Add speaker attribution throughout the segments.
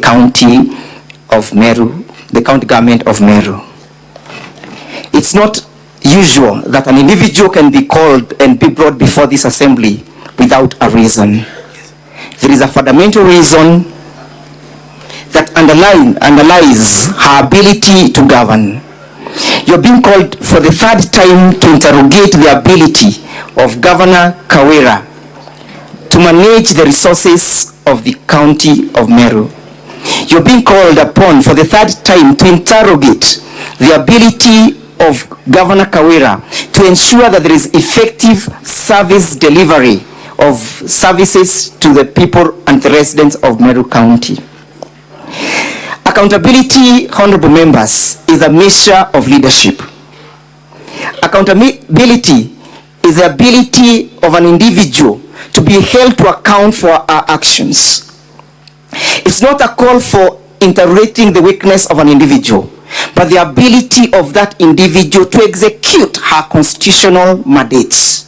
Speaker 1: county of MERU, the county government of MERU. It's not usual that an individual can be called and be brought before this assembly without a reason. There is a fundamental reason that underlies her ability to govern. You're being called for the third time to interrogate the ability of Governor Kawira to manage the resources of the county of MERU. You're being called upon for the third time to interrogate the ability of Governor Kawira to ensure that there is effective service delivery of services to the people and the residents of MERU County. Accountability, honorable members, is a measure of leadership. Accountability is the ability of an individual to be held to account for our actions. It's not a call for interrogating the weakness of an individual, but the ability of that individual to execute her constitutional mandates.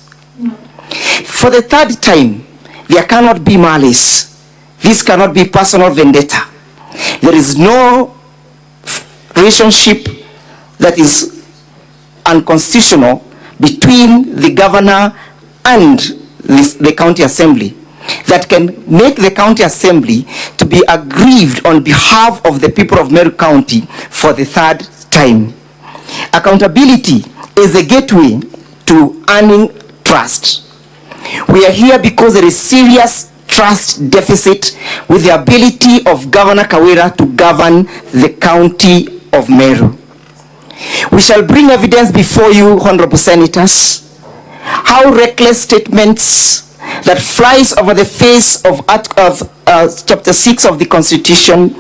Speaker 1: For the third time, there cannot be malice. This cannot be personal vendetta. There is no relationship that is unconstitutional between the governor and the county assembly that can make the county assembly to be aggrieved on behalf of the people of MERU County for the third time. Accountability is a gateway to earning trust. We are here because there is serious trust deficit with the ability of Governor Kawira to govern the county of MERU. We shall bring evidence before you, honorable senators, how reckless statements that flies over the face of chapter 6 of the Constitution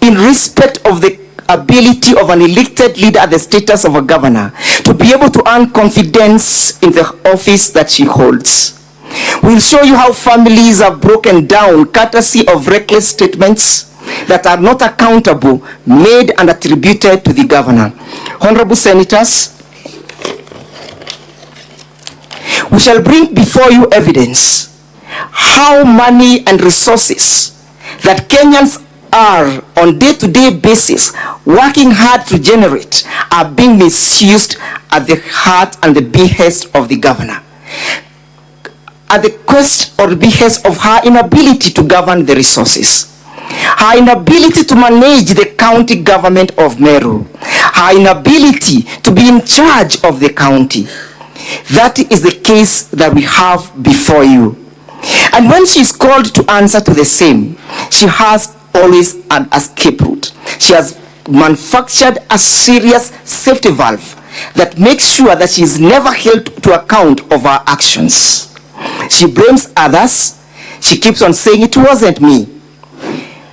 Speaker 1: in respect of the ability of an elected leader at the status of a governor to be able to earn confidence in the office that she holds. We'll show you how families are broken down courtesy of reckless statements that are not accountable, made and attributed to the governor. Honorable senators, we shall bring before you evidence how money and resources that Kenyans are on day-to-day basis working hard to generate are being misused at the heart and the behest of the governor, at the quest or behest of her inability to govern the resources, her inability to manage the county government of MERU, her inability to be in charge of the county. That is the case that we have before you. And when she is called to answer to the same, she has always an escape route. She has manufactured a serious safety valve that makes sure that she is never held to account of her actions. She blames others. She keeps on saying, it wasn't me.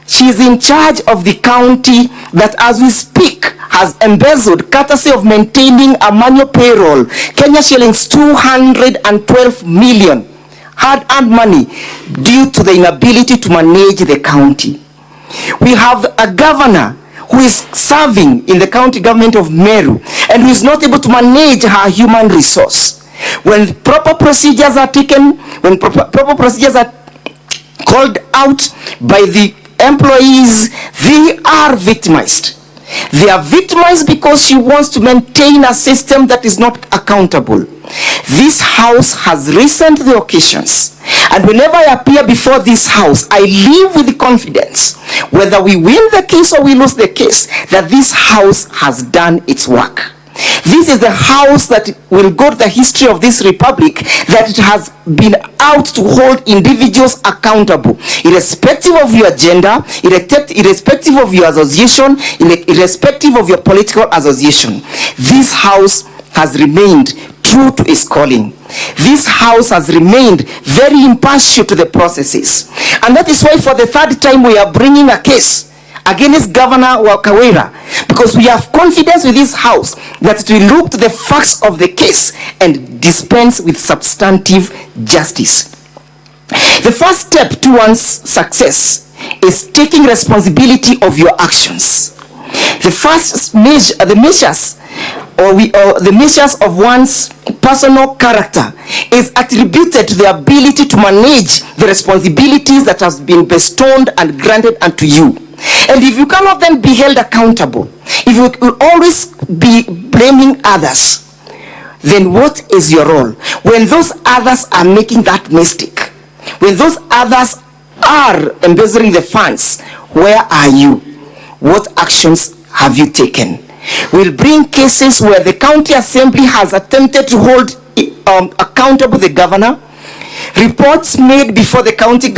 Speaker 1: She is in charge of the county that, as we speak, has embezzled, courtesy of maintaining a manual payroll, Kenya shillings 212 million hard-earned money due to the inability to manage the county. We have a governor who is serving in the county government of MERU and who is not able to manage her human resource. When proper procedures are taken, when proper procedures are called out by the employees, they are victimized. They are victimized because she wants to maintain a system that is not accountable. This house has risen to the occasions, and whenever I appear before this house, I live with the confidence, whether we win the case or we lose the case, that this house has done its work. This is the house that will go to the history of this republic, that it has been out to hold individuals accountable, irrespective of your gender, irrespective of your association, irrespective of your political association. This house has remained true to its calling. This house has remained very impartial to the processes. And that is why for the third time we are bringing a case against Governor Kawira, because we have confidence with this house that it will look to the facts of the case and dispense with substantive justice. The first step towards success is taking responsibility of your actions. The first measure, the measures of one's personal character is attributed to the ability to manage the responsibilities that has been bestowed and granted unto you. And if you cannot then be held accountable, if you will always be blaming others, then what is your role? When those others are making that mistake, when those others are embezzling the funds, where are you? What actions have you taken? We'll bring cases where the county assembly has attempted to hold accountable the governor, reports made before the county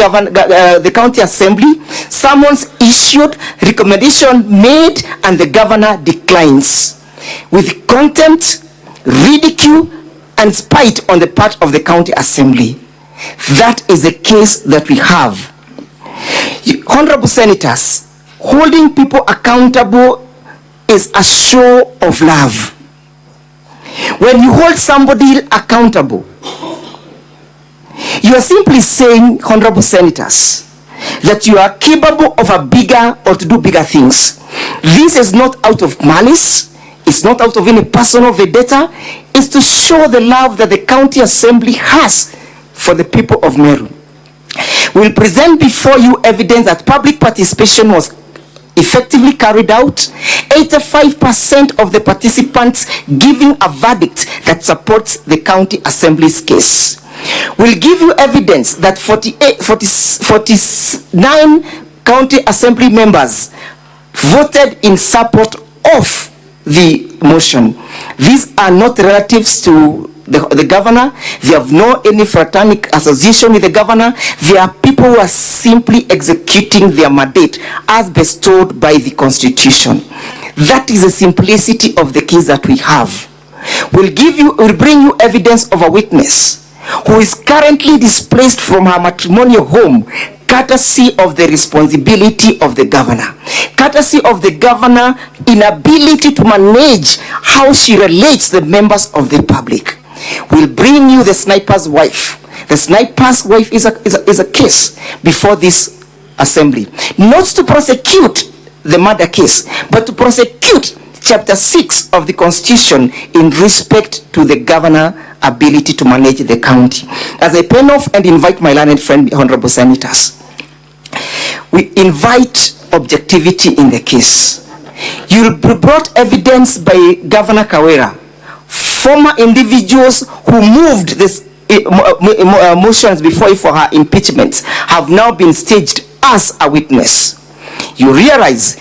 Speaker 1: assembly, summons issued, recommendation made, and the governor declines with contempt, ridicule, and spite on the part of the county assembly. That is the case that we have. Honorable senators, holding people accountable is a show of love. When you hold somebody accountable, you are simply saying, honorable senators, that you are capable of a bigger or to do bigger things. This is not out of malice. It's not out of any personal vendetta. It's to show the love that the county assembly has for the people of Meru. We'll present before you evidence that public participation was effectively carried out. 85% of the participants giving a verdict that supports the county assembly's case. We'll give you evidence that 49 county assembly members voted in support of the motion. These are not relatives to the governor. They have no any fraternal association with the governor. They are people who are simply executing their mandate as bestowed by the constitution. That is the simplicity of the case that we have. We'll bring you evidence of a witness who is currently displaced from her matrimonial home, courtesy of the responsibility of the governor, courtesy of the governor inability to manage how she relates the members of the public. We'll bring you the sniper's wife. The sniper's wife is a case before this assembly, not to prosecute the murder case, but to prosecute chapter 6 of the constitution in respect to the governor ability to manage the county. As I pen off and invite my learned friend, honorable senators, we invite objectivity in the case. You brought evidence by Governor Kawera. Former individuals who moved this motions before for her impeachment have now been staged as a witness. You realize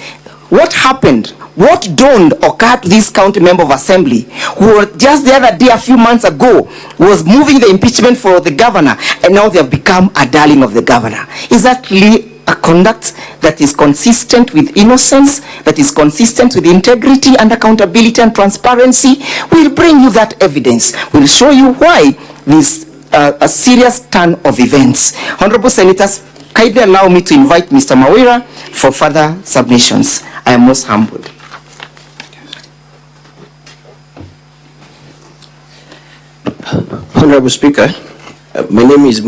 Speaker 1: what happened, what dawned occurred to this county member of assembly who just the other day, a few months ago, was moving the impeachment for the governor, and now they have become a darling of the governor. Is that really a conduct that is consistent with innocence, that is consistent with integrity and accountability and transparency? We'll bring you that evidence. We'll show you why this a serious turn of events. Honorable senators, kindly allow me to invite Mr. Mawira for further submissions. I am most humbled.
Speaker 2: Honorable Speaker, my name is